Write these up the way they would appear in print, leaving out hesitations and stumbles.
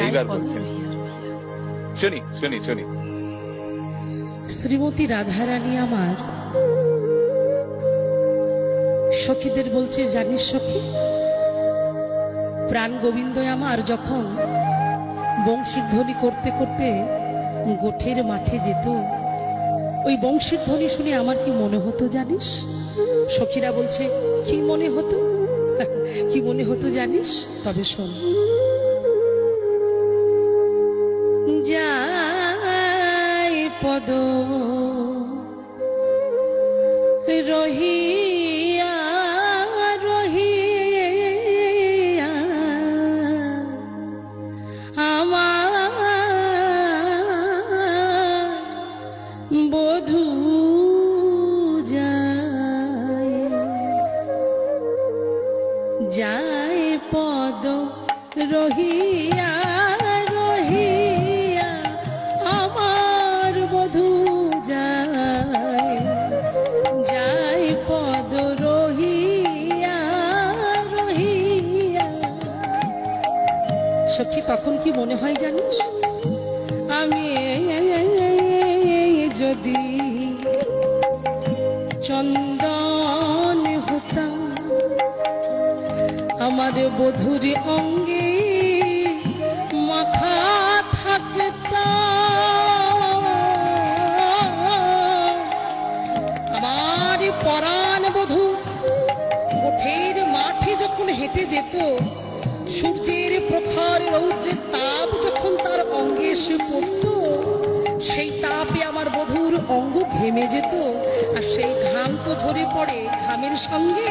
এইবার বলছেন, শুনি শুনি শুনি। শ্রীমতী রাধারানী আমার সখীদের বলছে, জানিস সখী, প্রাণ গোবিন্দ আমার যখন বংশীর ধ্বনি করতে করতে গোঠের মাঠে যেত, ওই বংশীর ধ্বনি শুনে আমার কি মনে হতো জানিস? সখীরা বলছে, কি মনে হতো? কি মনে হতো জানিস? তবে শোন। যায় পদ রহিয়া রহিয়া আমার বধূ যায়, যায় পদ রহিয়া রহিয়া আমার বধূ যায়, যায় পদ রহিয়া রহিয়া। সখী তখন কি মনে হয় জানিস? আমি যদি চন্দন হতাম, আমার বধূর অঙ্গে মাখা থাকতাম, আমার পরাণ বধূ গোঠের মাঠে যখন হেঁটে যেত, সূর্যের প্রখর রৌদ্রের তাপ যখন তার অঙ্গে এসে পড়ত, সেই তাপে আমার বধূর অঙ্গ ঘেমে যেত, আর সেই ঘাম তো ঝরে পড়ে, ঘামের সঙ্গে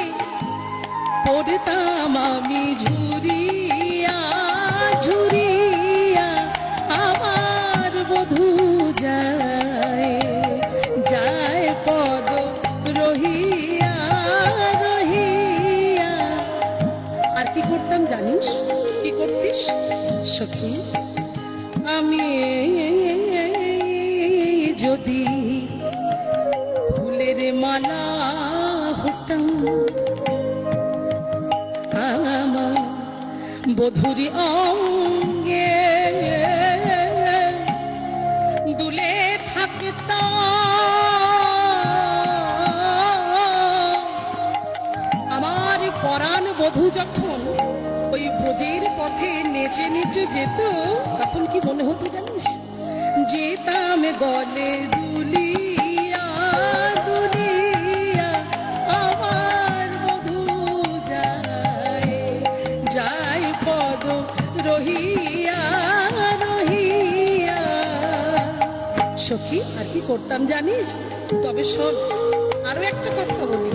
পড়তাম আমি ঝুরিয়া ঝুরিয়া আমার বধূ যায়, যায় পদ রহিয়া রহিয়া। আর কি করতাম জানিস? কি করতিস সখী? আমি যদি ফুলের মালা হতাম, আমার বধূরি অঙ্গে দুলে থাকতাম, আমার পরাণ বধূ যখন ওই ব্রজের পথে নেচে নেচে যেত, তখন কি মনে হতো জানিস? যেতাম গলে দুলিয়া দুলিয়া আমার বধূ যায়, যায় পদ রহিয়া রহিয়া। সখী আর কি করতাম জানিস? তবে শোন, আরো একটা কথা বলি।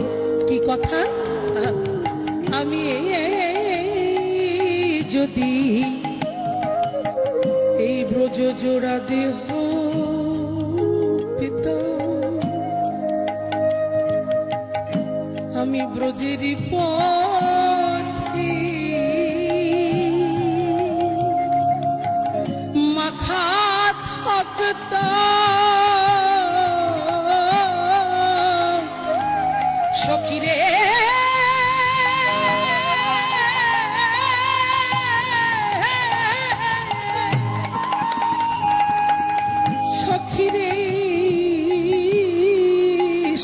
কি কথা? আমি যদি এই ব্রজ জোড়া দেহ পেতাম, আমি ব্রজেরই পথে মাখা থাকতাম, সখীরে সখীরে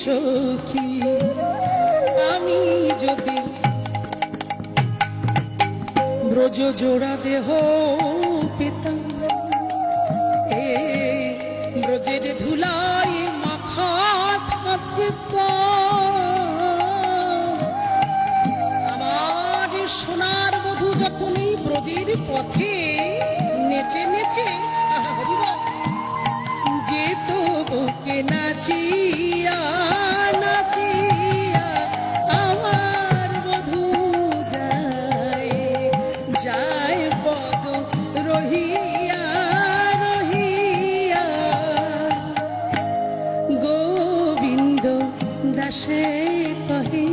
সখী, আমি যদি ব্রজ জোড়া দেহ পেতাম, এ ব্রজের ধুলায় মাখা থাকতাম, আমার সোনার বধূ যখন এই ব্রজের পথে নেচে নেচে যেত বুকে নাচিয়া নাচিয়া আমার বধূ যায়, যায় পদ রহিয়া রহিয়া। গোবিন্দ দাসে কহে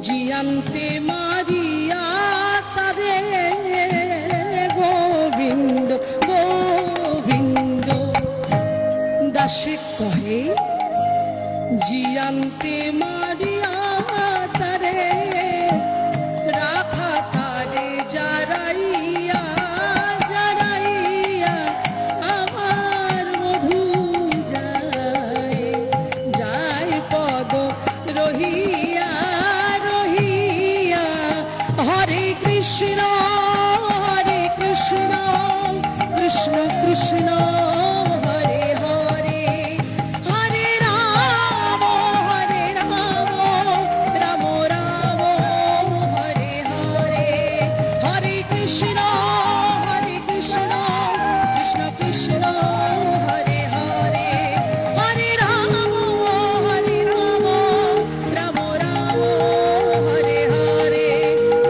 জিয়ান্তে মারিয়া তারে, গোবিন্দ গোবিন্দ দাসে কহে জিয়ান্তে মারিয়া তারে, রাখা কৃষ্ণ কৃষ্ণ কৃষ্ণ হরে হরে হরে রাম রাম রাম হরে হরে হরে কৃষ্ণ কৃষ্ণ কৃষ্ণ হরে হরে হরে রাম রাম রাম হরে হরে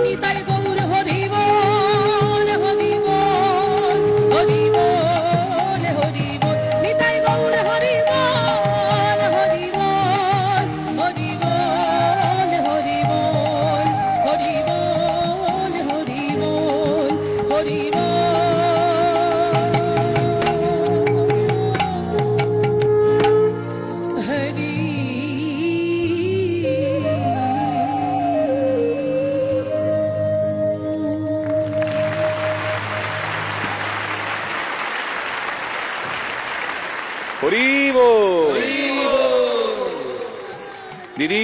নিতাই গৌর হরি বল হরি বল হরি বল হরি বল নিতাই গৌর হরি বল হরি বল হরি বল হরি বল হরি বল হরি বল হরি বল হরি হরি বল। দিদি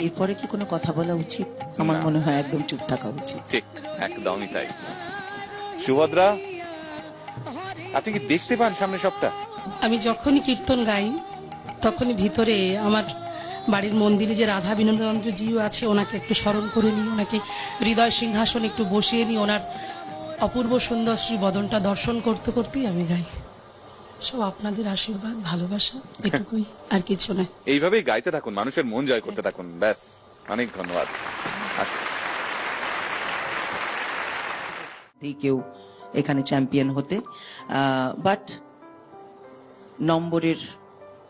এরপরে কি কোনো কথা বলা উচিত? আমার না। মনে হয় একদম চুপ থাকা উচিত। ঠিক, একদমই তাই। সুভদ্রা, আপনি কি দেখতে পান সামনে সবটা? আমি যখনই কীর্তন গাই তখনই ভিতরে আমার বাড়ির মন্দিরে যে রাধা বিনোদানন্দ জিও আছে ওনাকে একটু স্মরণ করে নিই, ওনাকে হৃদয় সিংহাসন একটু বসিয়ে নিই, ওনার অপূর্ব সুন্দর শ্রী বদনটা দর্শন করতে করতেই আমি গাই। সব আপনাদের আশীর্বাদ ভালোবাসা, এটুকুই, আর কিছু নয়। এইভাবেই গাইতে থাকুন, মানুষের মন জয় করতে থাকুন, ব্যাস। অনেক ধন্যবাদ। আসুন। কেউ এখানে চ্যাম্পিয়ন হতে, বাট নম্বরের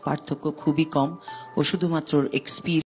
পার্থক্য খুবই কম, ও শুধুমাত্র এক্সপিরিয়েন্স